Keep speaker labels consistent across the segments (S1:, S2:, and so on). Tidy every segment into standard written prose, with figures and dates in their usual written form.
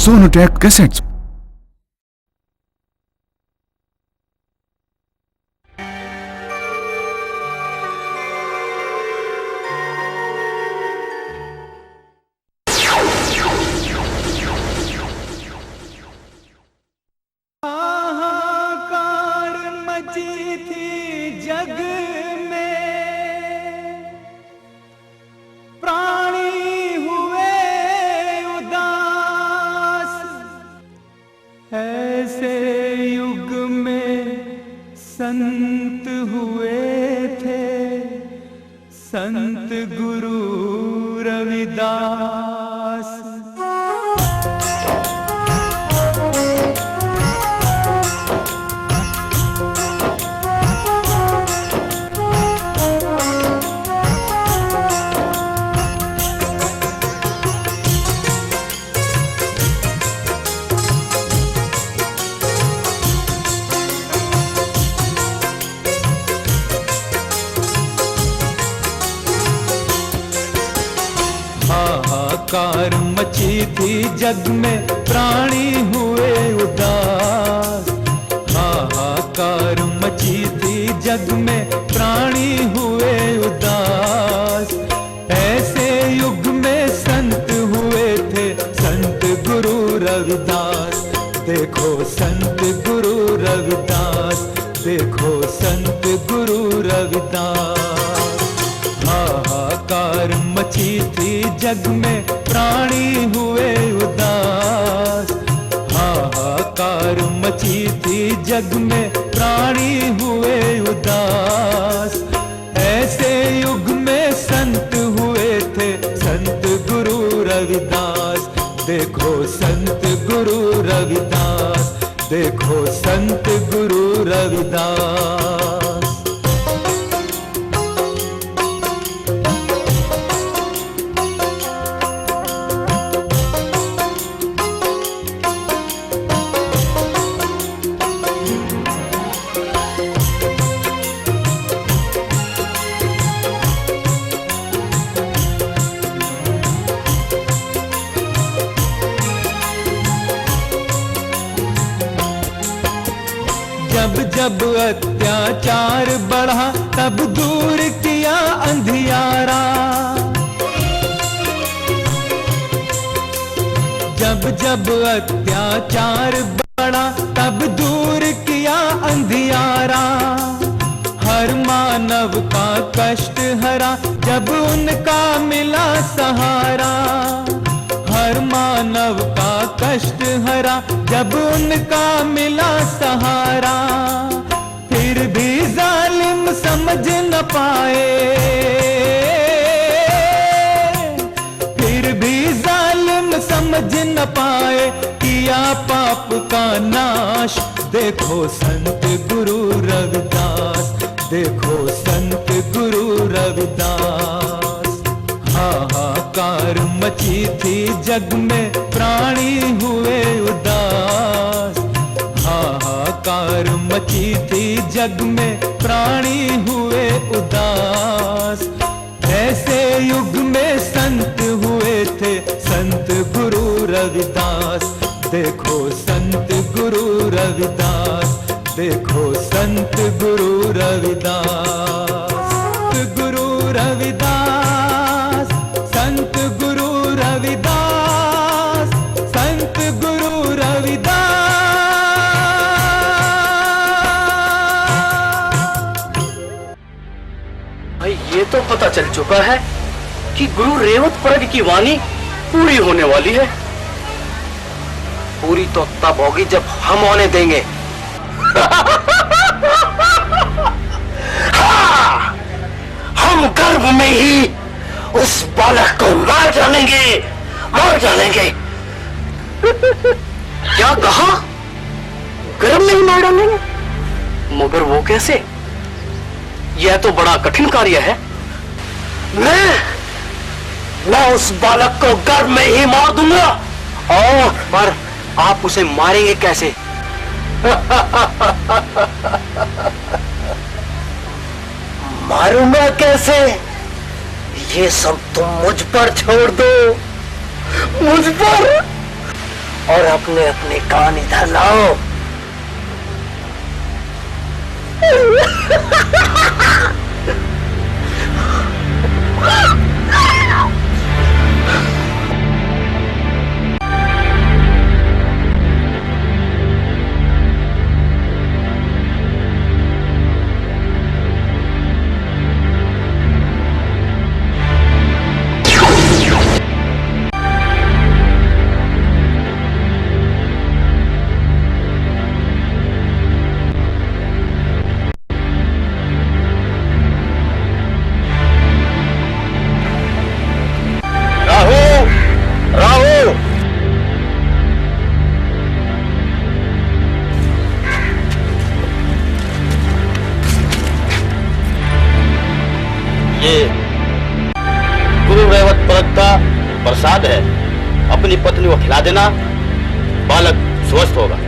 S1: Sonotech cassettes.
S2: हाहाकार मची थी जग में, प्राणी हुए उदास। ऐसे युग में संत हुए थे, संत गुरु रविदास। हाहाकार मची थी जग में, प्राणी हुए उदास। हाहाकार मची थी जग में, प्राणी हुए उदास। ऐसे युग में संत हुए थे, संत गुरु रविदास। देखो संत गुरु रविदास, देखो संत गुरु रविदास। हाहाकार मची थी जग में, प्राणी हुए उदास। हाहाकार मची थी जग में, प्राणी हुए उदास। ऐसे युग में संत हुए थे, संत गुरु रविदास। देखो संत गुरु रविदास, देखो संत गुरु रविदास। जब जब अत्याचार बढ़ा, तब दूर किया अंधियारा। जब जब अत्याचार बढ़ा, तब दूर किया अंधियारा। हर मानव का कष्ट हरा, जब उनका मिला सहारा। हर मानव का कष्ट हरा, जब उनका मिला सहारा। फिर भी जालिम समझ न पाए, फिर भी जालिम समझ न पाए, किया पाप का नाश। देखो संत गुरु रविदास, देखो संत गुरु रविदास। हाहाकार मची थी जग में, प्राणी हुए उदास। हाहाकार मची थी जग में, प्राणी हुए उदास। ऐसे युग में संत हुए थे, संत गुरु रविदास। देखो संत गुरु रविदास, देखो संत गुरु रविदास। गुरु रविदास, संत गुरु रविदास, संत गुरु रविदास।
S3: भाई ये तो पता चल चुका है कि गुरु रेवत पर्ग की वाणी पूरी होने वाली है।
S4: पूरी तो तब होगी जब हम होने देंगे। हाँ, हम गर्भ में ही उस बालक को मार डालेंगे, मार डालेंगे।
S3: क्या कहा?
S4: गर्भ में ही मार डालेंगे?
S3: मगर वो कैसे? यह तो बड़ा कठिन कार्य है।
S4: मैं उस बालक को गर्भ में ही मार दूंगा। और पर आप उसे मारेंगे कैसे? मारूंगा कैसे? ये सब तुम मुझ पर छोड़ दो, मुझ पर। और अपने अपने कान इधर लाओ। ये गुरु रेवत पर्वत का प्रसाद है, अपनी पत्नी को खिला देना, बालक स्वस्थ होगा।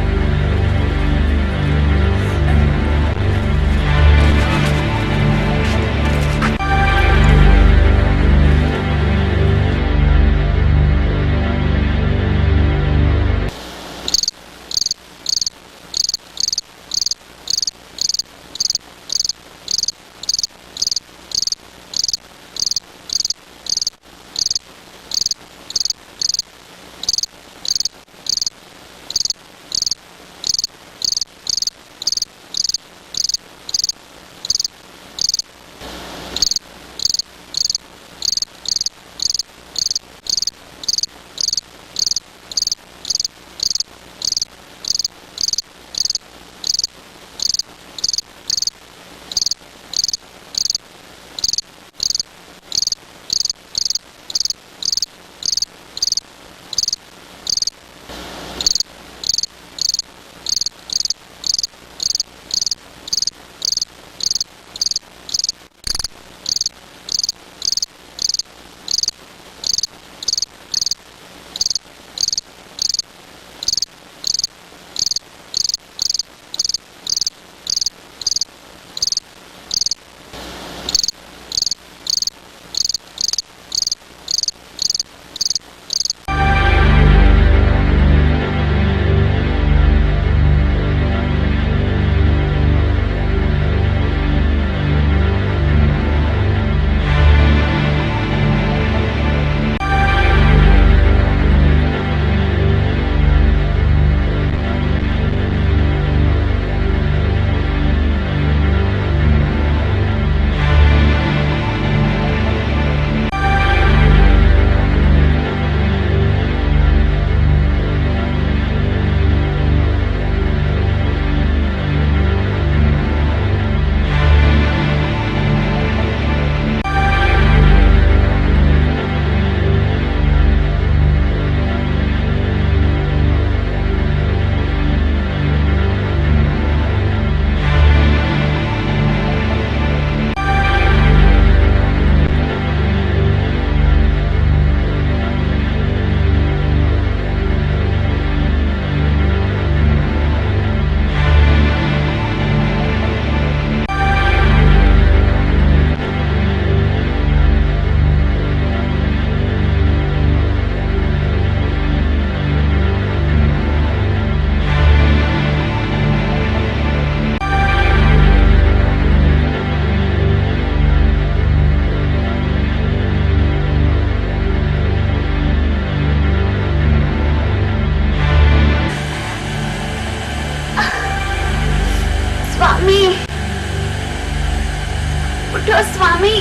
S1: उठो स्वामी,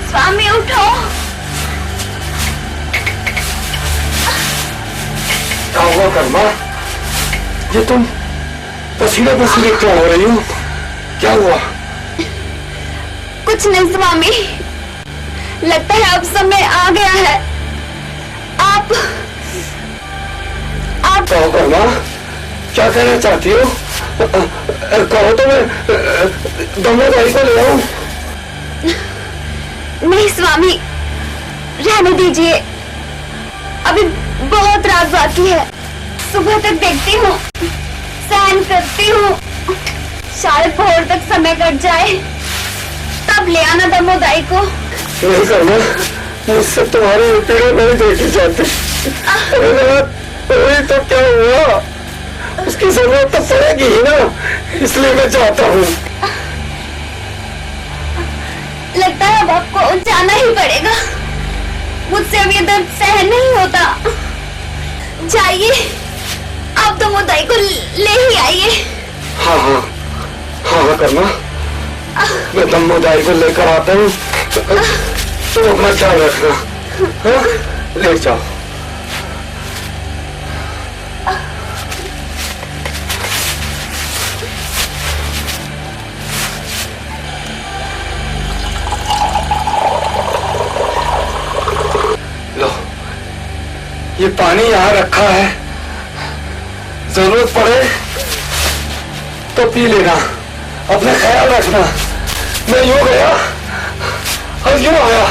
S1: स्वामी उठो।
S4: क्या हुआ कर्मा? ये तुम पसीने पसीने क्यों हो रही हो? क्या हुआ?
S1: कुछ नहीं स्वामी, लगता है अब समय आ गया है। आप
S4: कहो कर्मा, क्या कहना चाहती हो? कहो तो मैं दमोदरी को ले आऊं।
S1: नहीं स्वामी, रहने दीजिए, अभी बहुत रात बाकी है। सुबह तक देखती हूँ, सहन करती हूँ, शायद भोर तक समय कट जाए, तब ले आना दमोदरी को।
S4: नहीं कर्मा, मुझसे तुम्हारे पीड़े नहीं देखी जाती।
S5: वही तो क्या हुआ, उसकी जरूरत तो पड़ेगी ही ना, इसलिए मैं चाहता हूँ।
S1: लगता है अब आपको जाना ही पड़ेगा, मुझसे अब ये दर्द सहन नहीं होता। जाइए, आप तो मुदाई को ले ही आइए।
S5: हाँ हाँ हाँ हाँ करना, मैं दम्मोदाई को लेकर आता हूँ, तो अपना ख्याल रखना। हाँ, ले जाओ। लो, ये पानी यहाँ रखा है, जरूरत पड़े तो पी लेना, अपना ख्याल रखना। मैं यूं गया और यूं आया।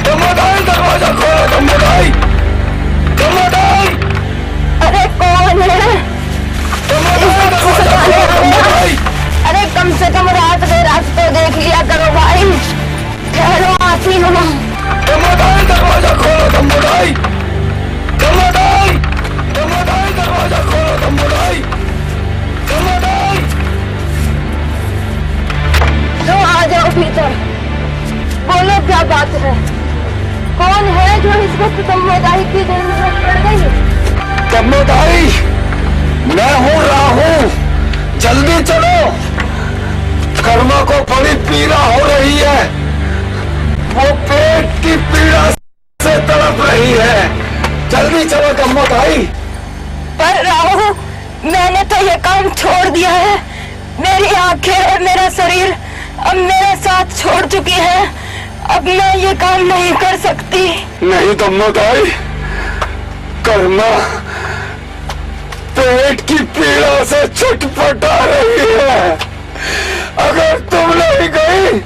S5: दम्मोदाई, दरवाजा खोलो दम्मोदाई, दम्मोदाई।
S1: अरे कौन है?
S5: दरवाजा खोलो दम्मोदाई।
S1: अरे कम से कम रात में रात तो देख लिया करो भाई। ठहरो, आती हूँ।
S5: दम्मोदाई, दरवाजा खोलो दम्मोदाई, दम्मोदाई, दम्मोदाई, दरवाजा खोलो दम्मोदाई, दम्मोदाई।
S1: तो आ जाओ भीतर, बोलो क्या बात है? कौन है जो इस वक्त दम्मोदाई की जरूरत पड़ गई?
S5: दम्मोदाई, मैं हूँ राहु, जल्दी चलो, कर्मा को बड़ी पीड़ा हो रही है, वो पेट की पीड़ा से तड़प रही है, जल्दी चलो दम्मोदाई।
S1: पर राहु, मैंने तो ये काम छोड़ दिया है, मेरी आंखें और मेरा शरीर अब मेरे साथ छोड़ चुकी है, अब मैं ये काम नहीं कर सकती।
S5: नहीं दम्मोदाई, कर्मा पेट की पीड़ा से छटपटा रही है, अगर तुम नहीं गई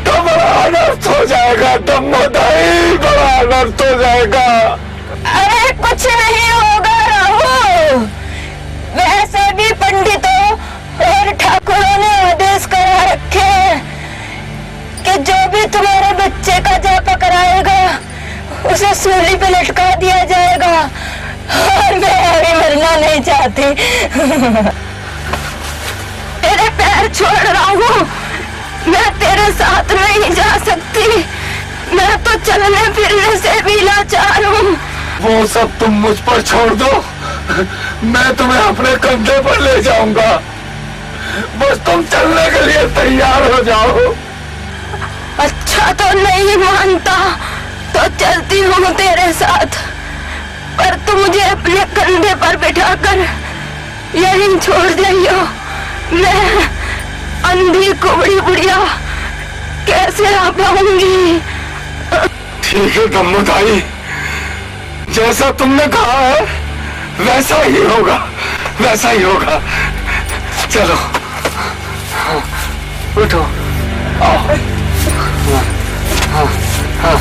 S5: तो बड़ा अनर्थ हो जाएगा दम्मोदाई, बड़ा अनर्थ हो जाएगा।
S1: अरे कुछ नहीं होगा राहु, वैसे भी पंडितों और ठाकुरों ने आदेश करा रखे हैं कि जो भी तुम्हारे बच्चे का जापा कराएगा उसे सूली पे लटका दिया जाएगा, और मैं अभी मरना नहीं चाहती। तेरे पैर छोड़ रहा हूँ, मैं तेरे साथ नहीं जा सकती, मैं तो चलने फिरने से भी लाचार हूँ।
S5: वो सब तुम मुझ पर छोड़ दो, मैं तुम्हें अपने कंधे पर ले जाऊंगा, बस तुम चलने के लिए तैयार हो जाओ।
S1: अच्छा तो नहीं मानता तो चलती हूँ तेरे साथ, पर तू मुझे अपने कंधे पर बिठाकर यहीं छोड़ जाइयो, मैं अंधी कुबड़ी बुढ़िया कैसे आ पाऊंगी?
S5: ठीक है दम्मोदाई, जैसा तुमने कहा है वैसा ही होगा, वैसा ही होगा। चलो उठो, आओ। हाँ, हाँ, हाँ।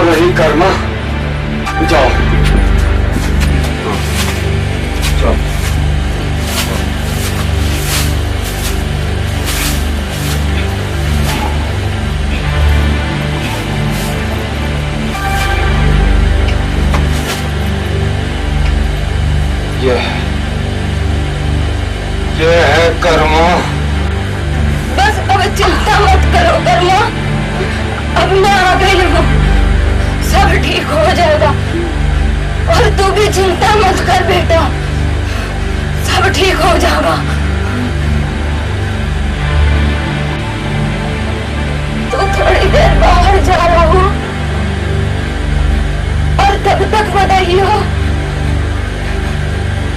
S5: रही कर्मा, जाओ जाओ। ये है कर्मा।
S1: बस अब चिंता मत करो कर्मा, अब मैं आ गई हूँ, सब ठीक हो जाएगा। और तू भी चिंता मत कर बेटा, सब ठीक हो जाएगा। तो थोड़ी देर बाहर जा रहा हूँ और तब तक बताइए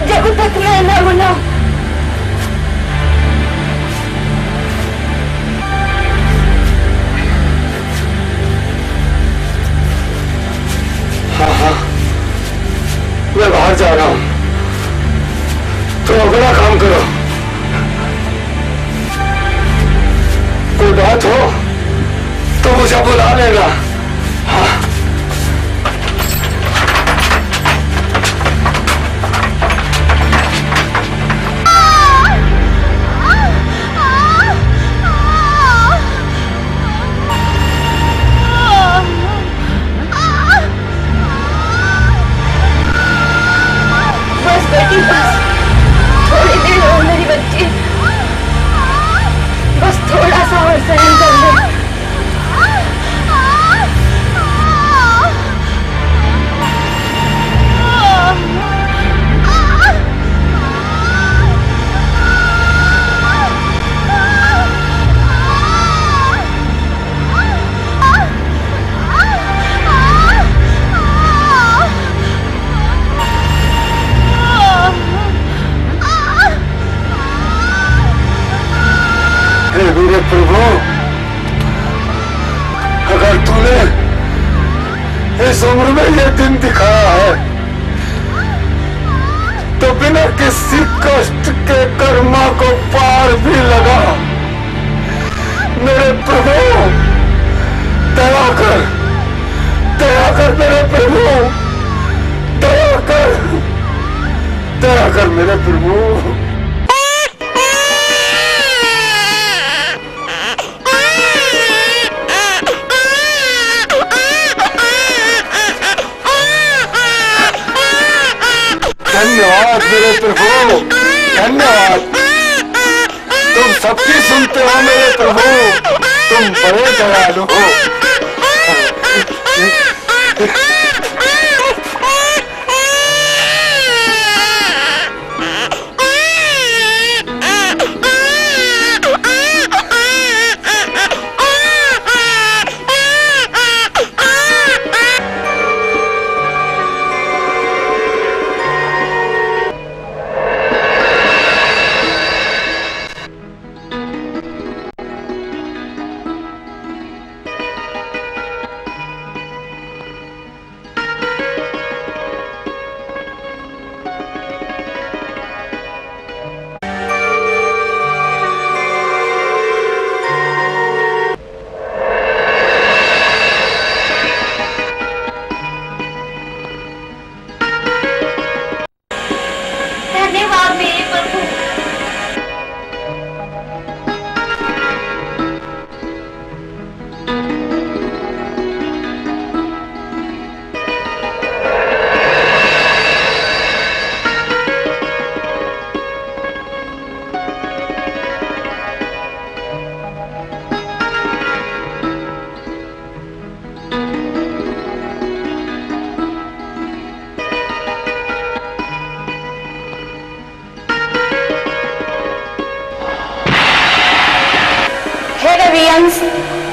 S1: जब तक मैं न बनाऊं।
S5: हाँ हाँ, मैं बाहर जा रहा हूँ, तो अपना काम करो। कोई बात हो तो मुझे बुला लेगा। हाँ।
S1: बेटी बस थोड़ी देर और मेरी बच्ची, बस थोड़ा सा और सहन कर ले।
S5: मेरे प्रभु, अगर तूने इस उम्र में ये दिन दिखाया है तो बिना किसी कष्ट के कर्मा को पार भी लगा। मेरे प्रभु दया कर मेरे प्रभु, दया कर मेरे प्रभु। धन्यवाद मेरे प्रभु, धन्यवाद। तुम सबकी सुनते हो मेरे प्रभु, तुम बड़े दयालु हो।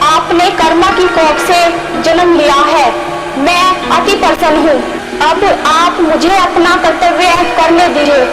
S1: आपने कर्मा की कोख से जन्म लिया है, मैं अति प्रसन्न हूँ। अब आप मुझे अपना कर्तव्य करने दीजिए।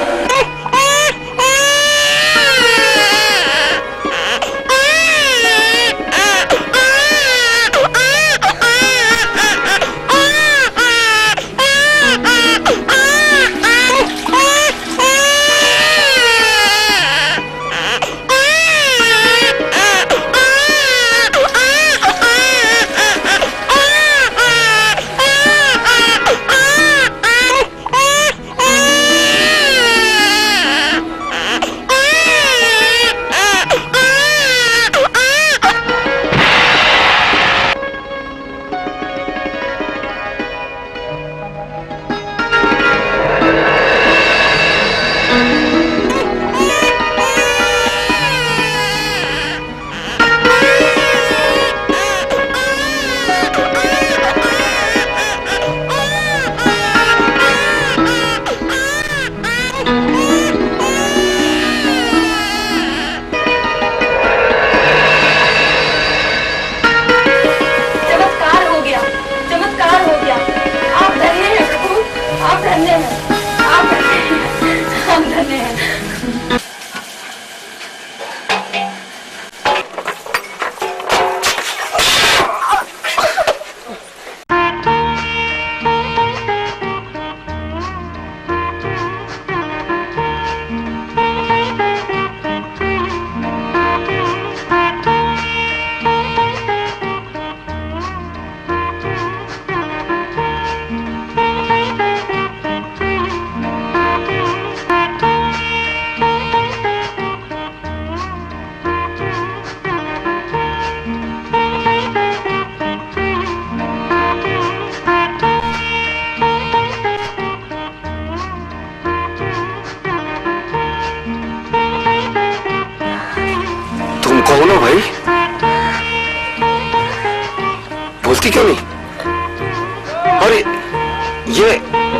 S5: और ये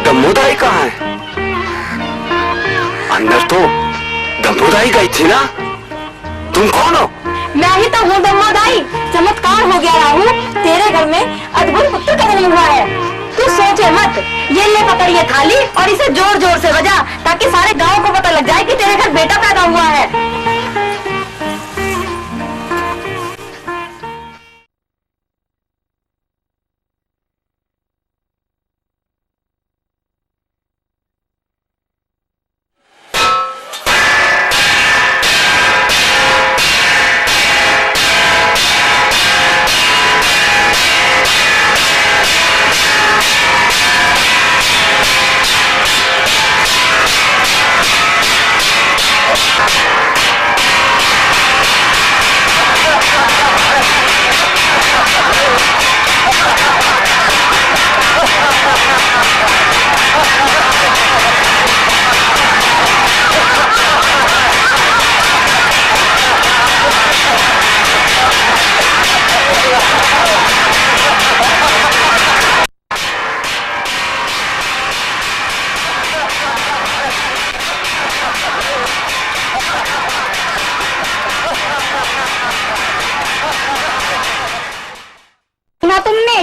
S5: दम्मोदाई कहाँ है? अंदर तो दम्मोदाई गई थी ना। तुम कौन हो?
S1: मैं ही तो हूँ दम्मोदाई। चमत्कार हो गया राहु, तेरे घर में अद्भुत पुत्र का जन्म हुआ है। तू सोचे मत, ये ले पकड़ ये थाली और इसे जोर जोर से बजा, ताकि सारे गांव को पता लग जाए कि तेरे घर बेटा पैदा हुआ है।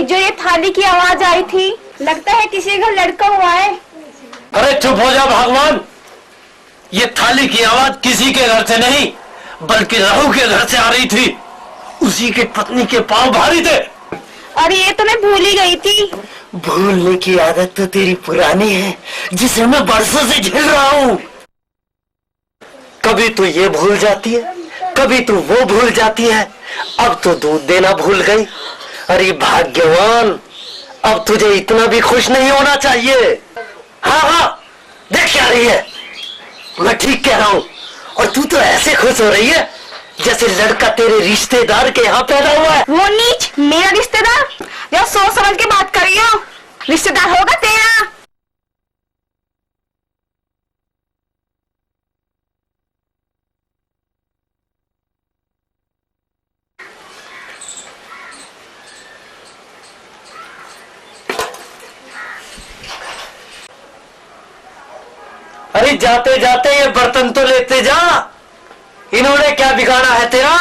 S1: जो ये थाली की आवाज आई थी, लगता है किसी घर लड़का हुआ है।
S4: अरे चुप हो जा भगवान, ये थाली की आवाज किसी के घर से नहीं बल्कि राहु के घर से आ रही थी। उसी की पत्नी के पांव भारी थे।
S1: अरे ये तो मैं भूल ही गई थी।
S5: भूलने की आदत तो तेरी पुरानी है, जिसे मैं बरसों से झेल रहा हूँ। कभी तू ये भूल जाती है, कभी तू वो भूल जाती है। अब तो दूध देना भूल गई। अरे भाग्यवान, अब तुझे इतना भी खुश नहीं होना चाहिए। हाँ हाँ, देख क्या रही है, मैं ठीक कह रहा हूँ। और तू तो ऐसे खुश हो रही है जैसे लड़का तेरे रिश्तेदार के यहाँ पैदा हुआ है।
S1: वो नीच मेरा रिश्तेदार? जब सोच समझ के बात कर रही हो, रिश्तेदार होगा तेरा।
S5: अरे जाते जाते ये बर्तन तो लेते जा, इन्होंने क्या बिगाड़ा है तेरा?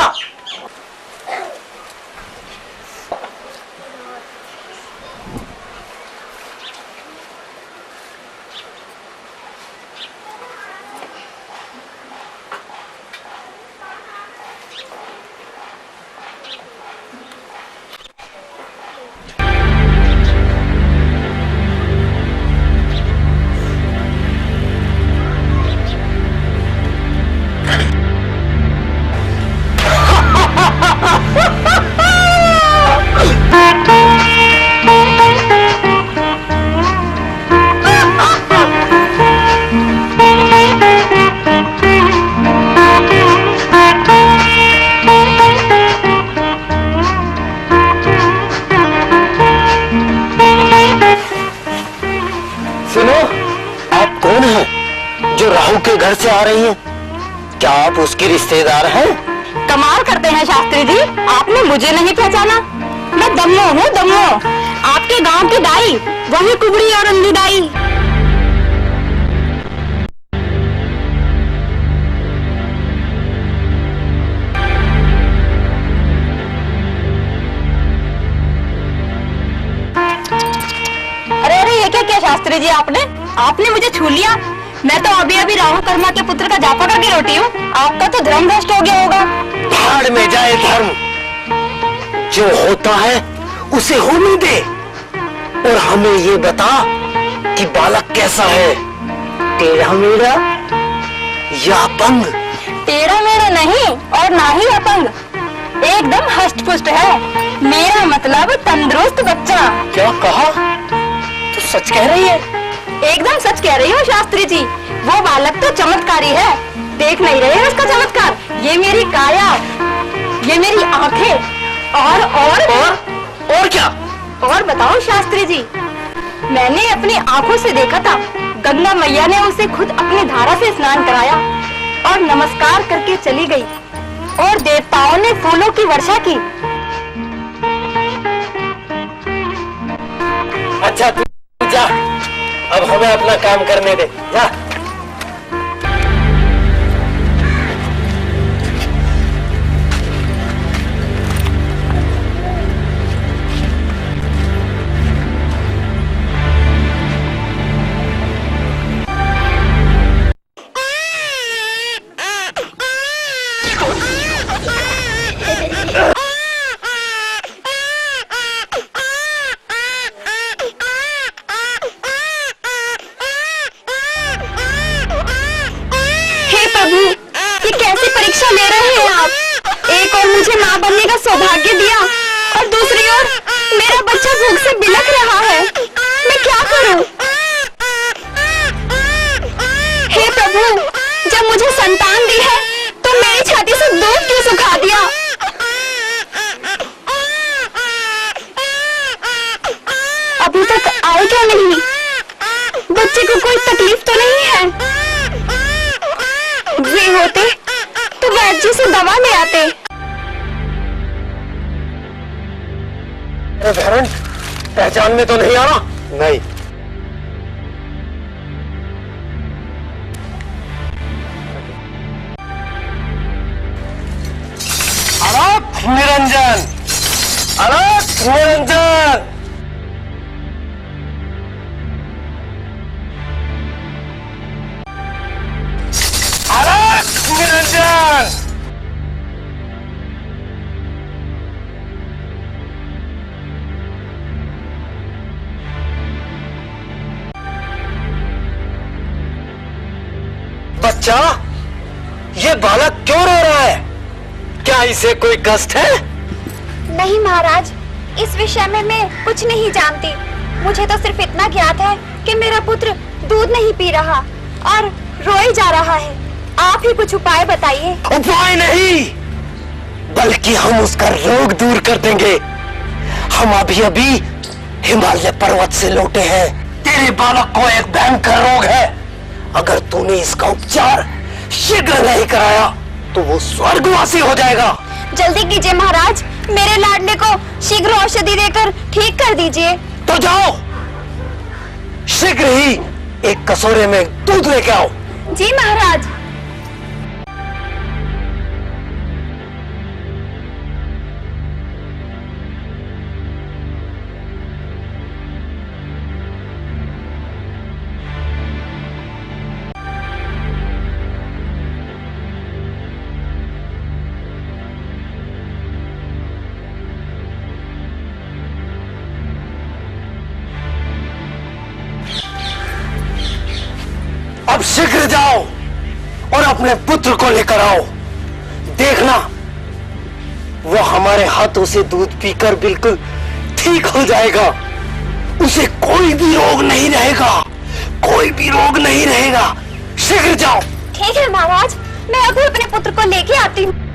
S5: के घर से आ रही हैं? क्या आप उसके रिश्तेदार हैं?
S1: कमाल करते हैं शास्त्री जी, आपने मुझे नहीं पहचाना। मैं दम्मो हूँ, दम्मो, आपके गांव की दाई, वही कुबड़ी और अंधी दाई। अरे अरे, ये क्या किया शास्त्री जी आपने मुझे छू लिया। मैं तो अभी अभी राहु कर्मा के पुत्र का जापा करके लौटी हूँ। आपका तो धर्म भ्रष्ट हो गया होगा।
S5: भाड़ में जाए धर्म, जो होता है उसे होने दे। और हमें ये बता कि बालक कैसा है, टेढ़ा मेढ़ा या अपंग?
S1: टेढ़ा मेढ़ा नहीं और ना ही अपंग, एकदम हष्ट पुष्ट है। मेरा मतलब तंदुरुस्त बच्चा।
S5: क्या कहा? तो सच कह रही है?
S1: एकदम सच कह रही हूँ शास्त्री जी, वो बालक तो चमत्कारी है। देख नहीं रहे हैं उसका चमत्कार? ये मेरी काया, ये मेरी आंखें, और
S5: क्या?
S1: और बताओ शास्त्री जी, मैंने अपनी आंखों से देखा था, गंगा मैया ने उसे खुद अपनी धारा से स्नान कराया और नमस्कार करके चली गई, और देवताओं ने फूलों की वर्षा की।
S4: अच्छा तू जा, अब हमें अपना काम करने दे, जा।
S1: हे प्रभु, ये कैसी परीक्षा ले रहे हैं आप? एक और मुझे माँ बनने का सौभाग्य दिया और दूसरी ओर मेरा बच्चा भूख से बिलख रहा है। मैं क्या करूं? हे प्रभु, जब मुझे संतान दी है तो मेरी छाती से दूध क्यों सुखा दिया? अभी तक आए क्या नहीं? बच्चे को कोई तकलीफ तो नहीं है? वे होते तो वैद्य जी से दवा ले आते।
S4: भैरन, पहचान में तो नहीं आ रहा? नहीं। अलख निरंजन, अलख निरंजन। अलख निरंजन। बच्चा, ये बालक क्यों रो रहा है? क्या इसे कोई कष्ट है?
S1: नहीं महाराज, इस विषय में मैं कुछ नहीं जानती। मुझे तो सिर्फ इतना ज्ञात है कि मेरा पुत्र दूध नहीं पी रहा और रोए जा रहा है। आप ही कुछ उपाय बताइए।
S4: उपाय नहीं, बल्कि हम उसका रोग दूर कर देंगे। हम अभी अभी हिमालय पर्वत से लौटे हैं। तेरे बालक को एक भयंकर रोग है। अगर तूने इसका उपचार शीघ्र नहीं कराया तो वो स्वर्गवासी हो जाएगा।
S1: जल्दी कीजिए महाराज, मेरे लाडले को शीघ्र औषधि देकर ठीक कर दीजिए।
S4: तो जाओ, शीघ्र ही एक कटोरे में दूध लेके आओ।
S1: जी महाराज।
S4: अब शीघ्र जाओ और अपने पुत्र को लेकर आओ। देखना, वो हमारे हाथों से दूध पीकर बिल्कुल ठीक हो जाएगा। उसे कोई भी रोग नहीं रहेगा, कोई भी रोग नहीं रहेगा। शीघ्र जाओ।
S1: ठीक है महाराज, मैं अभी अपने पुत्र को लेके आती हूँ।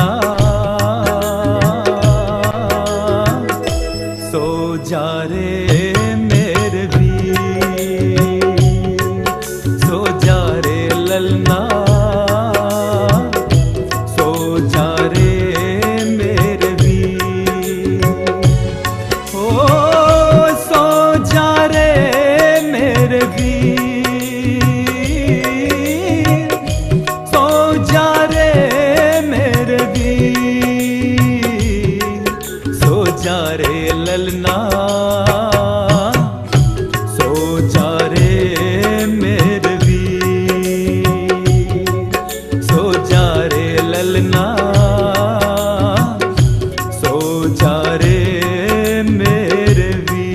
S2: ललना सो जा रे मेरे वीर, सो जा रे ललना सो जा रे मेरे वीर। ओ सो जा रे मेरे वीर, सो जा रे मेरे वीर, सो जा रे ललना सो जा रे मेरे वीर, सो जा रे ललना सो जा रे मेरे वीर।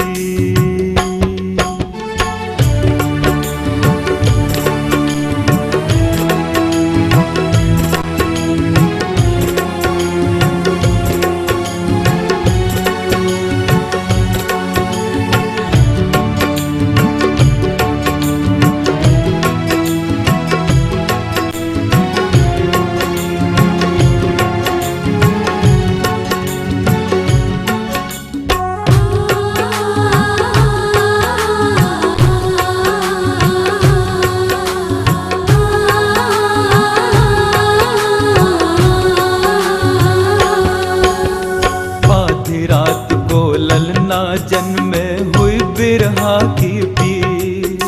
S2: आधी रात को ललना जन्मे हुई बिरहा की पीर,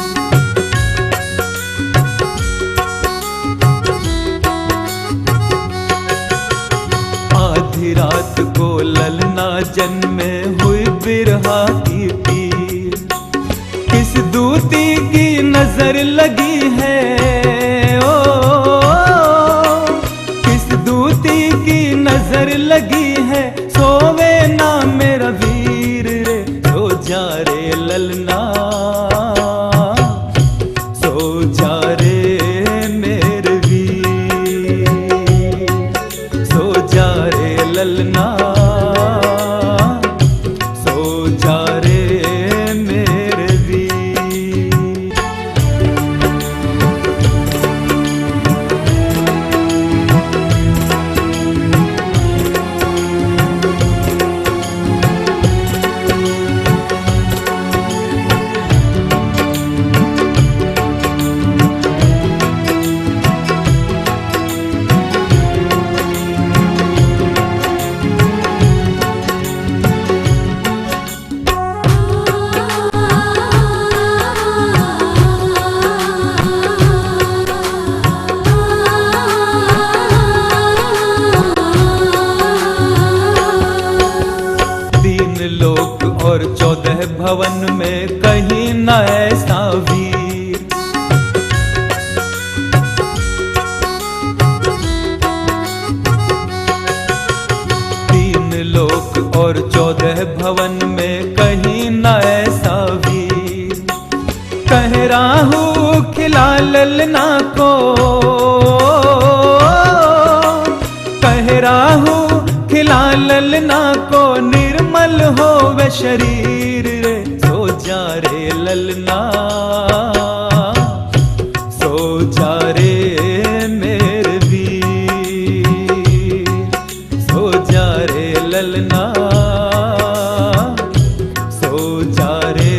S2: आधी रात को ललना जन्मे हुई बिरहा की पीर। किस दूती की नजर लगी है ओ, किस दूती की नजर लगी है, सोवे ना मेरा वीर रे, सो जा रे ललना सो जा रे मेरे वीर, सो जा रे ललना सो जा रे मेरे वीर। तीन लोक और 14 भवन में कहीं न ऐसा वीर, तीन लोक और 14 भवन में कहीं न ऐसा वीर। कह राहु खिला ललना को, कह राहु खिला ललना को, निर्मल हो वे शरीर रे, सो जा रे ललना सो जा रे मेरे वीर, सो जा रे ललना सो जा रे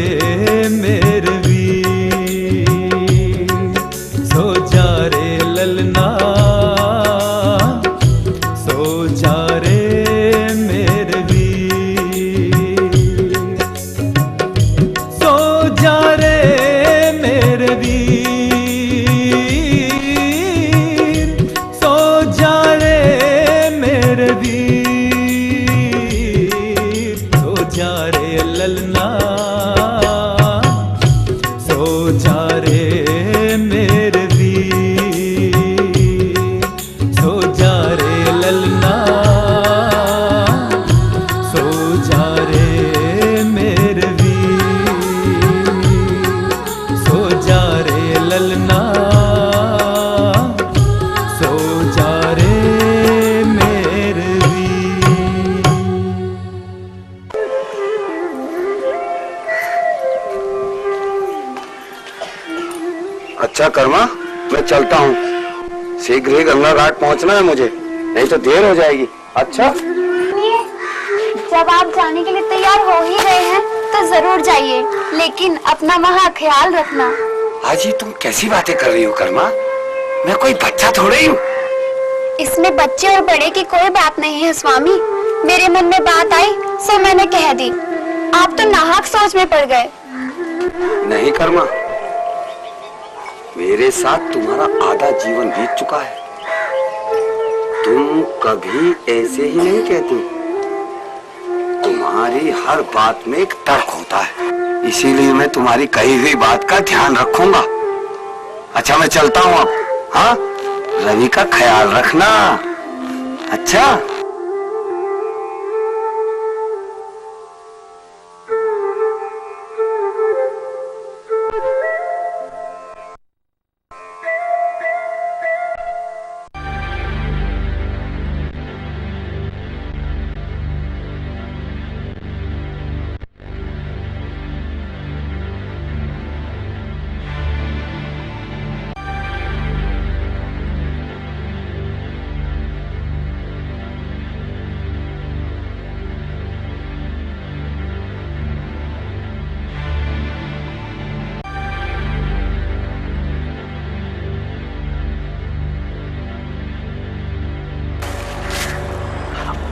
S2: मेरे वीर, सो जा रे ललना सो जा रे मेरे वीर, सो जा रे मेरे वीर, सो जा रे मेरे वीर, सो जा रे ललना सो जा रे मेरे वीर, सो जा रे ललना सो जा रे मेरे वीर, सो जा रे ललना सो जा रे मेरे वीर।
S5: अच्छा कर्मा, मैं चलता हूँ, शीघ्र ही गंगा घाट पहुँचना है मुझे। नहीं तो देर हो जाएगी। अच्छा
S1: सुनिए, जब आप जाने के लिए तैयार हो ही रहे हैं तो जरूर जाइए, लेकिन अपना वहाँ ख्याल रखना।
S5: आज ये तुम कैसी बातें कर रही हो कर्मा? मैं कोई बच्चा थोड़ा ही हूँ।
S1: इसमें बच्चे और बड़े की कोई बात नहीं है स्वामी। मेरे मन में बात आई सो मैंने कह दी। आप तो नाहक सोच में पड़ गए।
S5: नहीं कर्मा, मेरे साथ तुम्हारा आधा जीवन बीत चुका है। तुम कभी ऐसे ही नहीं कहती। तुम्हारी हर बात में एक तर्क होता है, इसीलिए मैं तुम्हारी कही हुई बात का ध्यान रखूंगा। अच्छा मैं चलता हूँ अब। हाँ, रवि का ख्याल रखना। अच्छा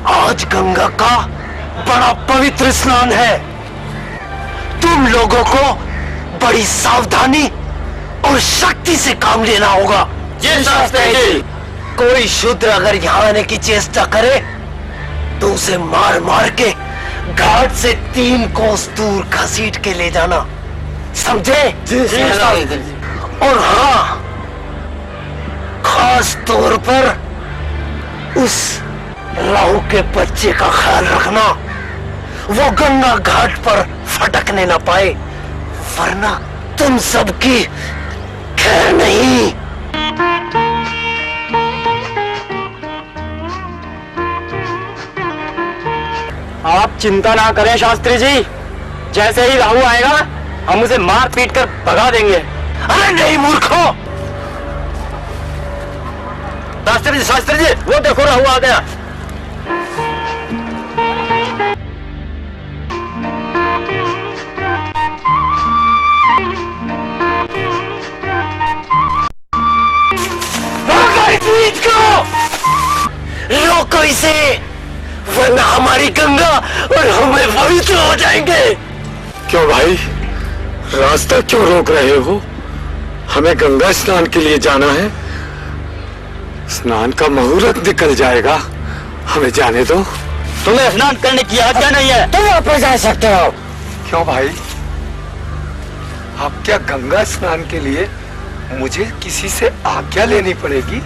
S5: आज गंगा का बड़ा पवित्र स्नान है। तुम लोगों को बड़ी सावधानी और शक्ति से काम लेना होगा।
S3: जी शास्त्री जी।
S5: कोई शूद्र अगर यहाँ आने की चेष्टा करे तो उसे मार मार के घाट से 3 कोस दूर घसीट के ले जाना, समझे? और हाँ, खास तौर पर उस राहु के बच्चे का ख्याल रखना, वो गंगा घाट पर फटकने ना पाए, वरना तुम सबकी खैर नहीं।
S3: आप चिंता ना करें शास्त्री जी, जैसे ही राहु आएगा हम उसे मार पीट कर भगा देंगे।
S5: अरे नहीं मूर्खों!
S3: शास्त्री जी वो देखो राहु आ गया।
S5: रोको इसे, वरना हमारी गंगा और हमें पवित्र हो जाएंगे।
S6: क्यों भाई, रास्ता क्यों रोक रहे हो? हमें गंगा स्नान के लिए जाना है। स्नान का मुहूर्त निकल जाएगा, हमें जाने दो।
S3: तुम्हें स्नान करने की आज्ञा नहीं है।
S5: तुम वापस जा सकते हो।
S6: क्यों भाई, अब क्या गंगा स्नान के लिए मुझे किसी से आज्ञा लेनी पड़ेगी?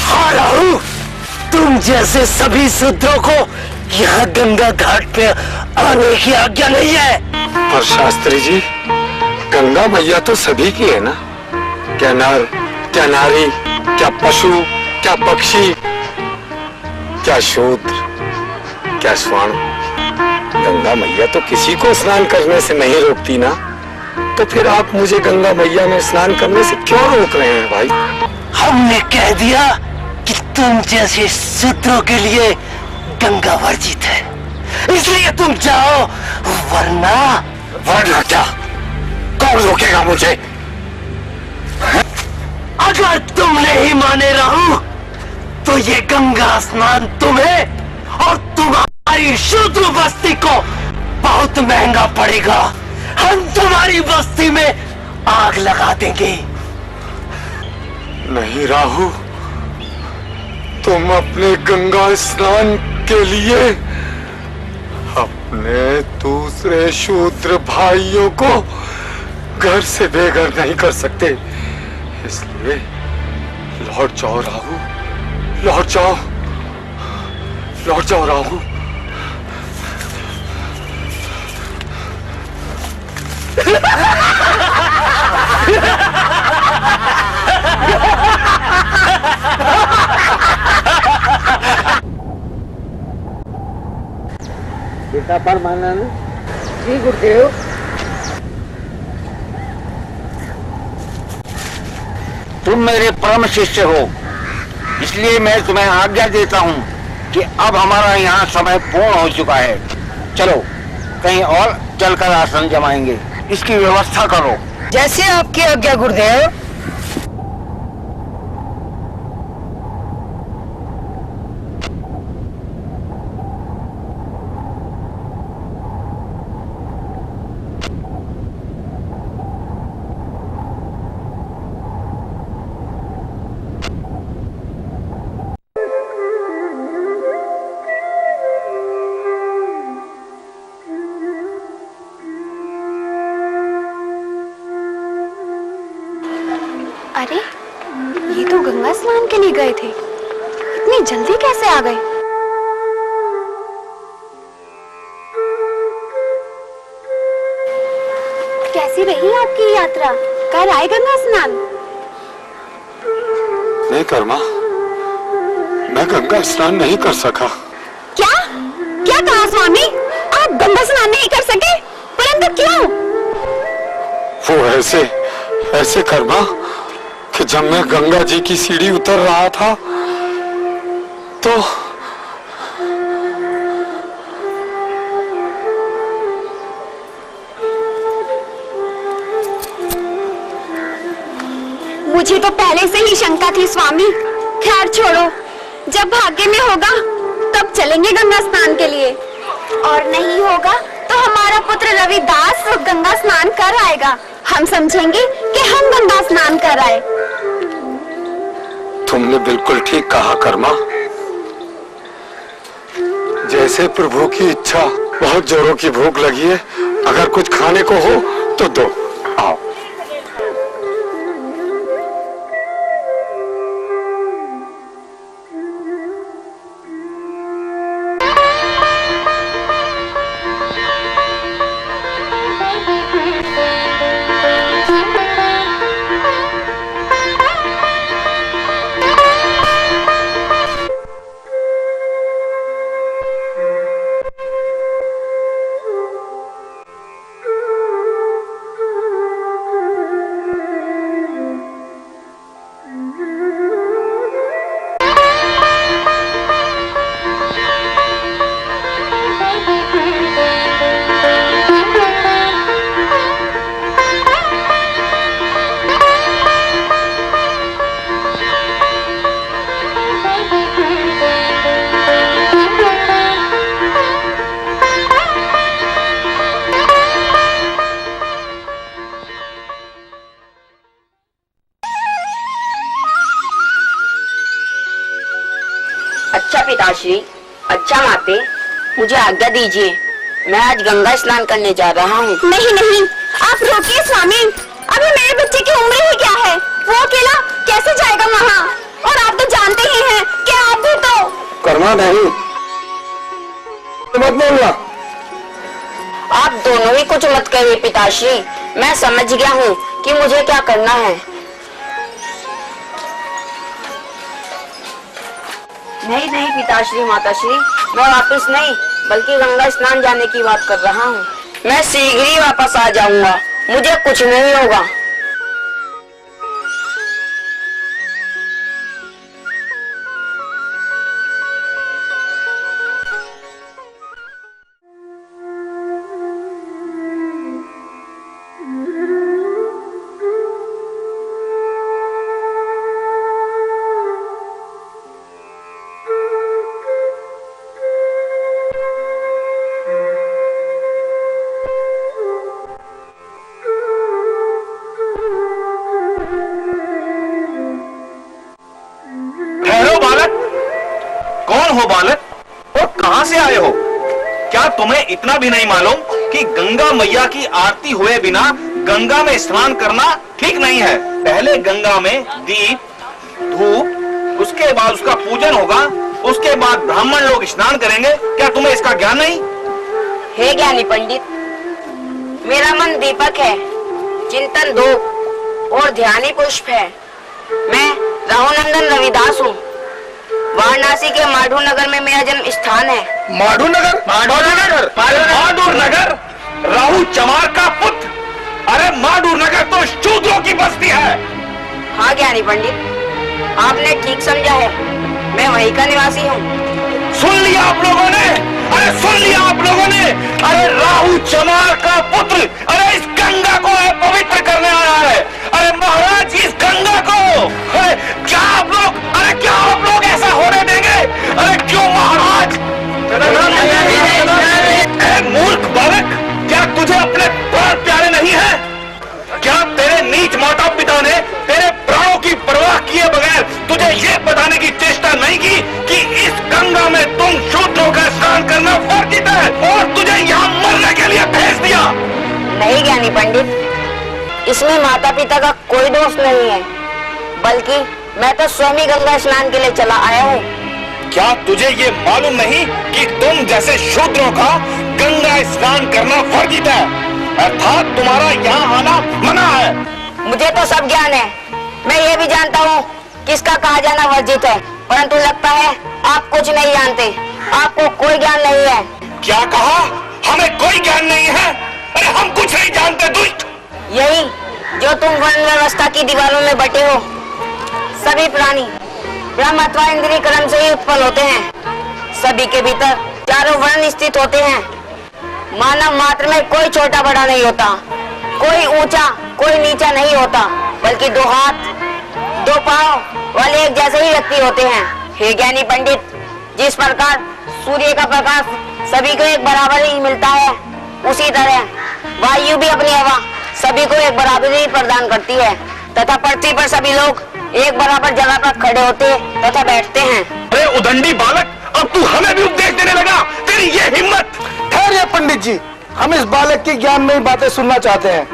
S5: हाँ राहु, तुम जैसे सभी शूद्रों को यहाँ गंगा घाट पे आने की आज्ञा नहीं है।
S6: पर शास्त्री जी, गंगा मैया तो सभी की है ना? क्या नर, क्या नारी, क्या पशु, क्या पक्षी, क्या शूद्र, क्या स्वर्ण, गंगा मैया तो किसी को स्नान करने से नहीं रोकती ना। तो फिर आप मुझे गंगा मैया में स्नान करने से क्यों रोक रहे हैं भाई?
S5: हमने कह दिया कि तुम जैसे शूद्रों के लिए गंगा वर्जित है, इसलिए तुम जाओ, वरना
S6: क्या? कौन रोकेगा मुझे?
S5: अगर तुम नहीं माने राहु, तो ये गंगा स्नान तुम्हें और तुम्हारी शूद्र बस्ती को बहुत महंगा पड़ेगा। हम तुम्हारी बस्ती में आग लगा देंगे।
S6: नहीं राहु, तुम अपने गंगा स्नान के लिए अपने दूसरे शूद्र भाइयों को घर से बेघर नहीं कर सकते, इसलिए लौट जाओ राहु, लौट जाओ, लौट जाओ राहु।
S3: बेटा परमानंद जी, गुरुदेव। तुम मेरे परम शिष्य हो,
S5: इसलिए मैं तुम्हें आज्ञा देता हूँ कि अब हमारा यहाँ समय पूर्ण हो चुका है। चलो कहीं और चलकर आसन जमाएंगे, इसकी व्यवस्था करो।
S4: जैसे आपकी आज्ञा गुरुदेव।
S1: अरे ये तो गंगा स्नान के लिए गए थे, इतनी जल्दी कैसे आ गए? कैसी रही आपकी यात्रा? कल आए गंगा स्नान?
S6: नहीं कर्मा, मैं गंगा स्नान नहीं कर सका।
S1: क्या क्या कहा स्वामी? आप गंगा स्नान नहीं कर सके? परंतु क्यों?
S6: वो ऐसे कर्मा कि जब मैं गंगा जी की सीढ़ी उतर रहा था तो
S1: मुझे तो पहले से ही शंका थी स्वामी। खैर छोड़ो, जब भाग्य में होगा तब चलेंगे गंगा स्नान के लिए, और नहीं होगा तो हमारा पुत्र रविदास गंगा स्नान कर आएगा। हम समझेंगे कि हम गंगा स्नान कर आए।
S6: तुमने बिल्कुल ठीक कहा कर्मा। जैसे प्रभु की इच्छा। बहुत जोरों की भूख लगी है, अगर कुछ खाने को हो तो दो। आओ।
S7: अच्छा पिताश्री, अच्छा माते, मुझे आज्ञा दीजिए, मैं आज गंगा स्नान करने जा रहा हूँ।
S1: नहीं नहीं, आप रोकिए स्वामी। अभी मेरे बच्चे की उम्र ही क्या है? वो अकेला कैसे जाएगा वहाँ? और आप तो जानते ही हैं कि आप भी तो।
S5: कर्मा नहीं, मत बोलना।
S7: आप दोनों ही कुछ मत कहिए पिताश्री, मैं समझ गया हूँ कि मुझे क्या करना है। नहीं नहीं पिताश्री माताश्री, मैं वापस नहीं बल्कि गंगा स्नान जाने की बात कर रहा हूँ। मैं शीघ्र ही वापस आ जाऊंगा, मुझे कुछ नहीं होगा।
S8: हो बालक, और कहां से आए हो? क्या तुम्हें इतना भी नहीं मालूम कि गंगा मैया की आरती हुए बिना गंगा में स्नान करना ठीक नहीं है? पहले गंगा में दीप धूप, उसके बाद उसका पूजन होगा, उसके बाद ब्राह्मण लोग स्नान करेंगे। क्या तुम्हें इसका ज्ञान नहीं?
S7: हे ज्ञानी पंडित, मेरा मन दीपक है, चिंतन धूप और ध्यानी पुष्प है। मैं राहुनंदन रविदास हूँ। वाराणसी के माडू नगर में मेरा जन्म स्थान है।
S5: माडू नगर?
S8: माडू नगर? राहु चमार का पुत्र? अरे माडू नगर तो शूद्रों की बस्ती है।
S7: हाँ ज्ञानी पंडित, आपने ठीक समझा है, मैं वहीं का निवासी हूँ।
S8: सुन लिया आप लोगों ने, अरे सुन लिया आप लोगों ने, अरे राहु चमार का पुत्र, अरे इस गंगा को पवित्र करने आया है। अरे महाराज इस गंगा को, अरे क्या आप लोग ऐसा होने देंगे? अरे क्यों महाराज? मूर्ख बालक, क्या तुझे अपने प्राण प्यारे नहीं है? क्या तेरे नीच माता पिता ने तेरे प्राणों की परवाह किए बगैर तुझे ये बताने की चेष्टा नहीं की कि इस गंगा में तुम शूद्रों का स्नान करना वर्जित है और तुझे यहाँ मरने के लिए भेज दिया?
S7: नहीं ज्ञानी पंडित, इसमें माता पिता का कोई दोष नहीं है, बल्कि मैं तो स्वयं ही गंगा स्नान के लिए चला आया हूँ।
S8: क्या तुझे ये मालूम नहीं कि तुम जैसे शूद्रों का गंगा स्नान करना वर्जित है, अर्थात तुम्हारा यहाँ आना मना है?
S7: मुझे तो सब ज्ञान है, मैं ये भी जानता हूँ किसका कहा जाना वर्जित है, परंतु लगता है आप कुछ नहीं जानते, आपको कोई ज्ञान नहीं है।
S8: क्या कहा? हमें कोई ज्ञान नहीं है? अरे हम कुछ नहीं जानते दुष्ट।
S7: यही जो तुम वर्ण व्यवस्था की दीवारों में बटे हो, सभी प्राणी ब्रह्म अथवा इंद्रिय कर्म से ही उत्पन्न होते हैं। सभी के भीतर चारों वर्ण स्थित होते हैं। मानव मात्र में कोई छोटा बड़ा नहीं होता, कोई ऊंचा कोई नीचा नहीं होता, बल्कि दो हाथ दो पांव वाले एक जैसे ही व्यक्ति होते हैं। हे ज्ञानी पंडित, जिस प्रकार सूर्य का प्रकाश सभी को एक बराबर ही मिलता है, उसी तरह वायु भी अपनी हवा सभी को एक बराबर ही प्रदान करती है तथा पृथ्वी पर सभी लोग एक बराबर जगह पर खड़े होते तथा बैठते हैं।
S8: अरे उदंडी बालक, अब तू हमें भी उपदेश देने लगा? तेरी ये हिम्मत!
S5: ठहरिए पंडित जी, हम इस बालक की ज्ञानमयी बातें सुनना चाहते हैं।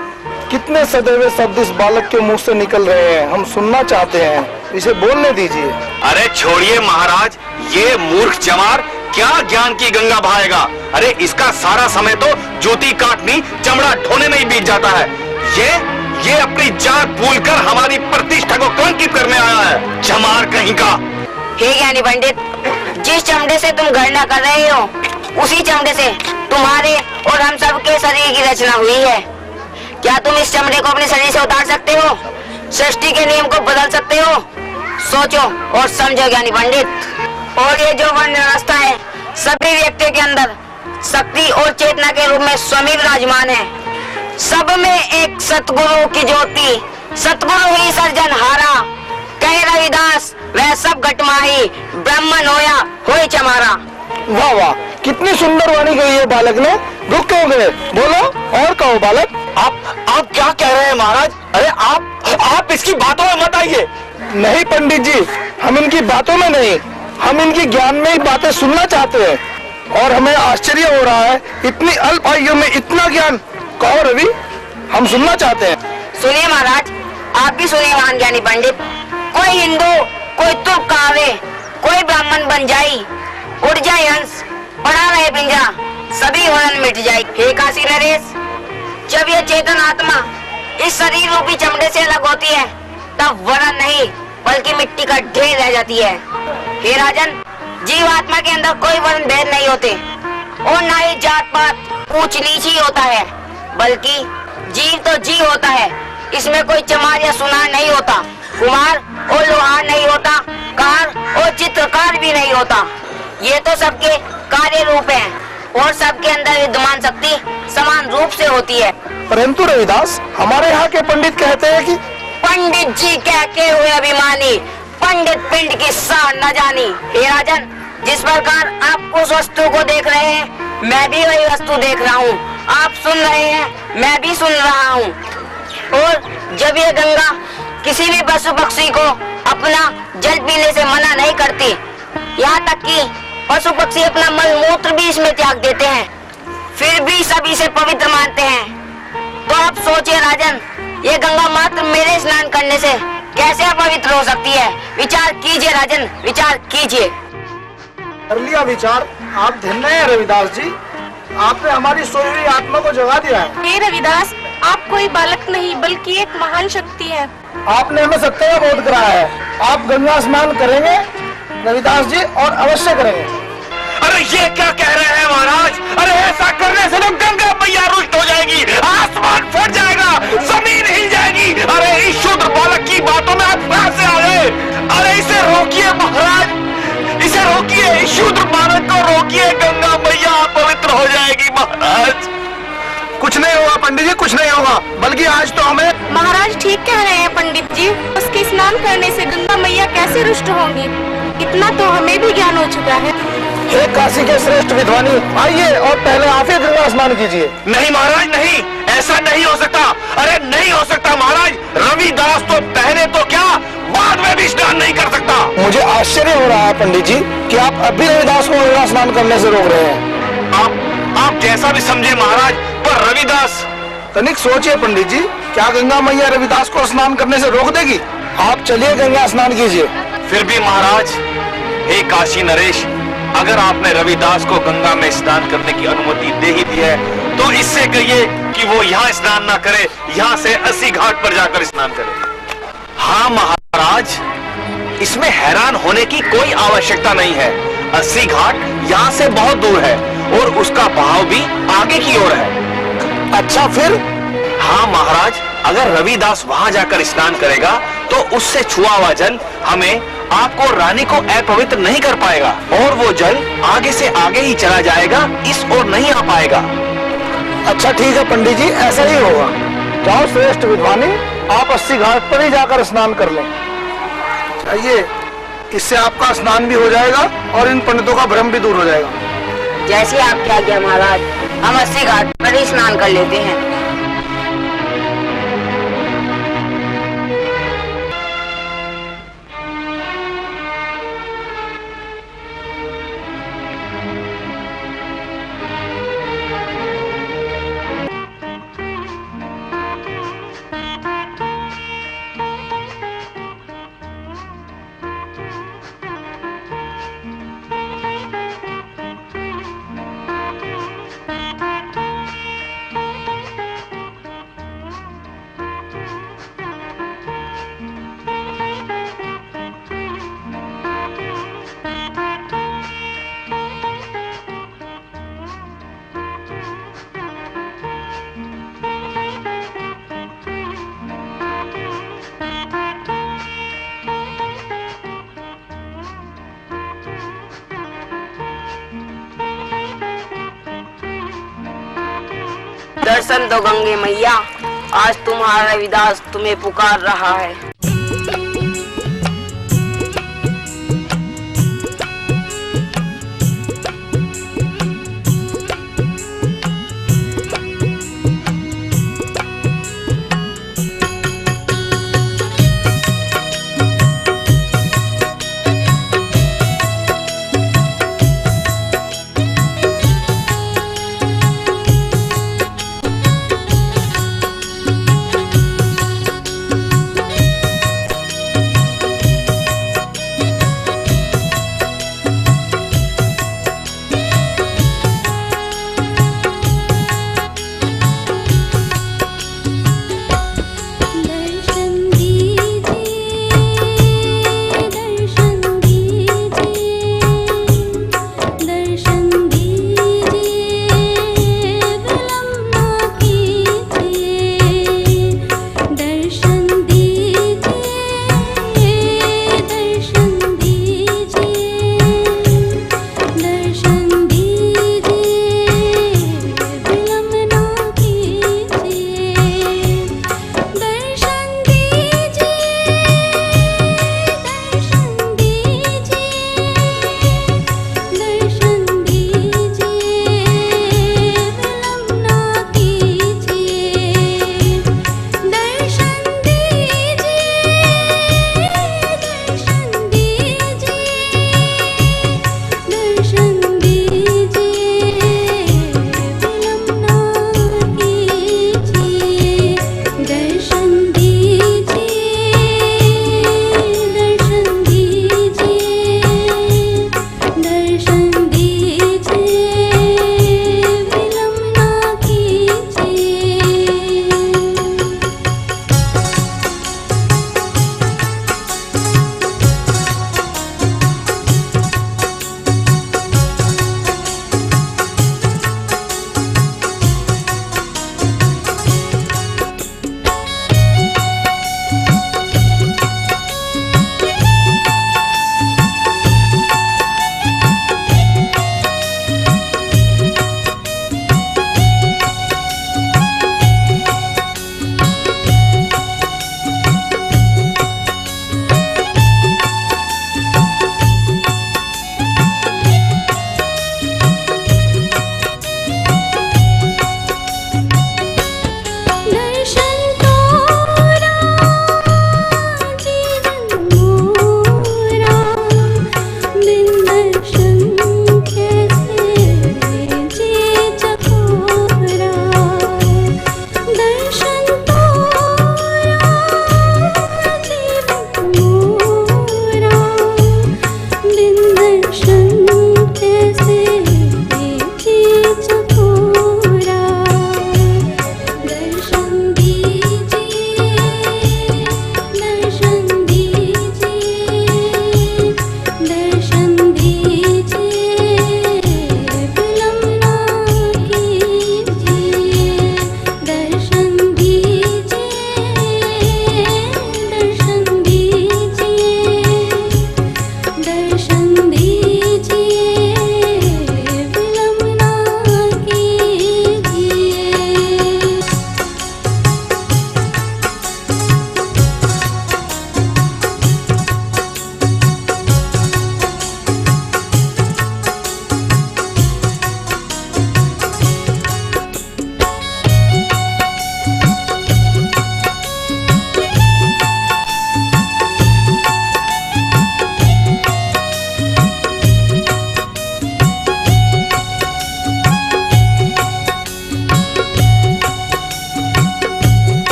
S5: कितने सदैवे शब्द इस बालक के मुंह से निकल रहे हैं, हम सुनना चाहते हैं, इसे बोलने दीजिए।
S8: अरे छोड़िए महाराज, ये मूर्ख चमार क्या ज्ञान की गंगा बहाएगा? अरे इसका सारा समय तो जूती काटनी चमड़ा ढोने में ही बीत जाता है। ये अपनी जात भूलकर हमारी प्रतिष्ठा को कलंकित करने आया है, चमार कहीं का।
S7: हे ज्ञानी पंडित, जिस चमड़े से तुम गणना कर रहे हो, उसी चमड़े से तुम्हारे और हम सब के शरीर की रचना हुई है। क्या तुम इस चमड़े को अपने शरीर से उतार सकते हो? सृष्टि के नियम को बदल सकते हो? सोचो और समझो ज्ञानी पंडित। और ये जो वर्ण व्यवस्था है, सभी व्यक्तियों के अंदर शक्ति और चेतना के रूप में स्वयं विराजमान है। सब में एक सतगुरु की ज्योति, सतगुरु ही सर्जनहारा। कहे रविदास वह सब घटमाही, ब्राह्मण होया होई चमारा।
S5: वाह वाह, कितनी सुंदर वाणी कही है बालक ने। रुक क्यों गए, बोलो और कहो बालक।
S8: आप क्या कह रहे हैं महाराज? अरे आप इसकी बातों में मत आइए।
S5: नहीं पंडित जी, हम इनकी बातों में नहीं, हम इनकी ज्ञान में ही बातें सुनना चाहते हैं। और हमें आश्चर्य हो रहा है, इतनी अल्प आयु में इतना ज्ञान। कहो रवि, हम सुनना चाहते हैं।
S7: सुनिए महाराज, आप भी सुनिए महान ज्ञानी पंडित। कोई हिंदू कोई तुर्क कहावे, कोई ब्राह्मण बन जाई, उड़ जाए हंस पड़ा रहे पिंजरा, सभी वर्ण मिट जाए। हे काशी नरेश, जब ये चेतन आत्मा इस शरीर रूपी चमड़े से अलग होती है, तब वर्ण नहीं बल्कि मिट्टी का ढेर रह जाती है। हे राजन, जीव आत्मा के अंदर कोई वर्ण भेद नहीं होते और ना ही जात पात ऊंच नीच ही होता है, बल्कि जीव तो जीव होता है। इसमें कोई चमार या सुनार नहीं होता, कुमार और लोहार नहीं होता, कार और चित्रकार भी नहीं होता। ये तो सबके कार्य रूप है और सबके अंदर विद्यमान शक्ति समान रूप से होती है।
S5: परंतु रविदास, हमारे यहाँ के पंडित कहते हैं कि
S7: पंडित जी कह के हुए अभिमानी, पंडित पिंड की सार न जानी। हे राजन, जिस प्रकार आप उस वस्तु को देख रहे हैं, मैं भी वही वस्तु देख रहा हूँ। आप सुन रहे हैं, मैं भी सुन रहा हूँ। और जब ये गंगा किसी भी पशु पक्षी को अपना जल पीने से मना नहीं करती, यहाँ तक कि पशु पक्षी अपना मल मूत्र भी इसमें त्याग देते हैं, फिर भी सभी से पवित्र मानते हैं। तो आप सोचिए राजन, ये गंगा मात्र मेरे स्नान करने से कैसे अपवित्र हो सकती है? विचार कीजिए राजन, विचार कीजिए।
S5: कर लिया विचार। आप धन्य हैं रविदास जी, आपने हमारी सोई हुई आत्मा को जगा दिया है।
S9: हे रविदास, आप कोई बालक नहीं बल्कि एक महान शक्ति है।
S5: आपने हमें सत्य का बोध कराया है। आप गंगा स्नान करेंगे रविदास जी, और अवश्य करेंगे।
S8: अरे ये क्या कह रहे हैं महाराज? अरे ऐसा करने से तो गंगा मैया रुष्ट हो जाएगी, आसमान फट जाएगा, जमीन हिल जाएगी। अरे इस शूद्र बालक की बातों में आप कहां से आ गए? अरे अरे इसे रोकिए महाराज, इसे रोकिए, इस शूद्र बालक को रोकिए, गंगा मैया पवित्र हो जाएगी महाराज।
S5: कुछ नहीं होगा पंडित जी, कुछ नहीं होगा, बल्कि आज तो हमें।
S9: महाराज ठीक कह रहे हैं पंडित जी, उसके स्नान करने से गंगा मैया कैसे रुष्ट होंगी, इतना तो हमें भी ज्ञान हो चुका है।
S5: हे काशी के श्रेष्ठ विद्वानी, आइए और पहले आप ही गंगा स्नान कीजिए।
S8: नहीं महाराज नहीं, ऐसा नहीं हो सकता। अरे नहीं हो सकता महाराज, रविदास तो पहले तो क्या बाद में भी स्नान नहीं कर सकता।
S5: मुझे आश्चर्य हो रहा है पंडित जी कि आप अभी रविदास को गंगा स्नान करने से रोक रहे हैं।
S8: आप जैसा भी समझे महाराज, पर रविदास।
S5: तनिक सोचिए पंडित जी, क्या गंगा मैया रविदास को स्नान करने से रोक देगी? आप चलिए गंगा स्नान कीजिए।
S8: फिर भी महाराज, हे काशी नरेश, अगर आपने रविदास को गंगा में स्नान करने की अनुमति दे ही दी है, तो इससे कहिए कि वो यहाँ स्नान ना करे, यहाँ से 80 घाट पर जाकर स्नान करे। हाँ महाराज, इसमें हैरान होने की कोई आवश्यकता नहीं है। 80 घाट यहाँ से बहुत दूर है और उसका बहाव भी आगे की ओर है।
S5: अच्छा फिर?
S8: हाँ महाराज, अगर रविदास वहां जाकर स्नान करेगा तो उससे छुआ हुआ जल हमें, आपको, रानी को अपवित्र नहीं कर पाएगा और वो जल आगे से आगे ही चला जाएगा, इस ओर नहीं आ पाएगा।
S5: अच्छा ठीक है पंडित जी, ऐसा ही होगा। जाओ श्रेष्ठ विद्वानी, आप 80 घाट पर ही जाकर स्नान कर लें। आइए, इससे आपका स्नान भी हो जाएगा और इन पंडितों का भ्रम भी दूर हो जाएगा।
S7: जैसे आपकी आज्ञा महाराज, हम 80 घाट पर ही स्नान कर लेते हैं। दर्शन दो गंगे मैया, आज तुम्हारा रविदास तुम्हें पुकार रहा है।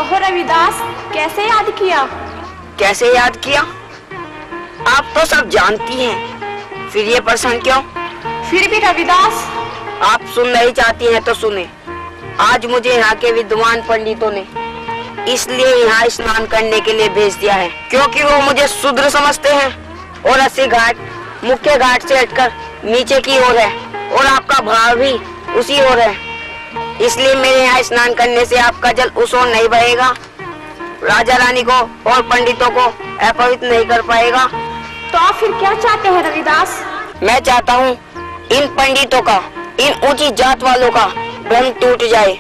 S9: कहो रविदास, कैसे याद किया?
S7: कैसे याद किया? आप तो सब जानती हैं, फिर ये प्रश्न क्यों?
S9: फिर भी रविदास,
S7: आप सुन नहीं चाहती हैं तो सुने। आज मुझे यहाँ के विद्वान पंडितों ने इसलिए यहाँ स्नान करने के लिए भेज दिया है क्योंकि वो मुझे शूद्र समझते हैं और 80 घाट मुख्य घाट से हटकर नीचे की ओर है और आपका भाव भी उसी ओर है। इसलिए मेरे यहाँ स्नान करने से आपका जल उस ओर नहीं बहेगा, राजा रानी को और पंडितों को अपवित्र नहीं कर पाएगा।
S9: तो आप फिर क्या चाहते हैं रविदास?
S7: मैं चाहता हूँ इन पंडितों का, इन ऊंची जात वालों का भ्रम टूट जाए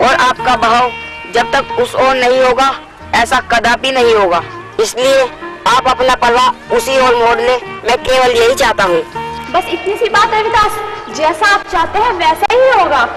S7: और आपका भाव जब तक उस ओर नहीं होगा ऐसा कदापि नहीं होगा। इसलिए आप अपना पलवा उसी ओर मोड़ ले, मैं केवल यही चाहता हूँ।
S9: बस इतनी सी बात रविदास, जैसा आप चाहते हैं वैसा ही होगा।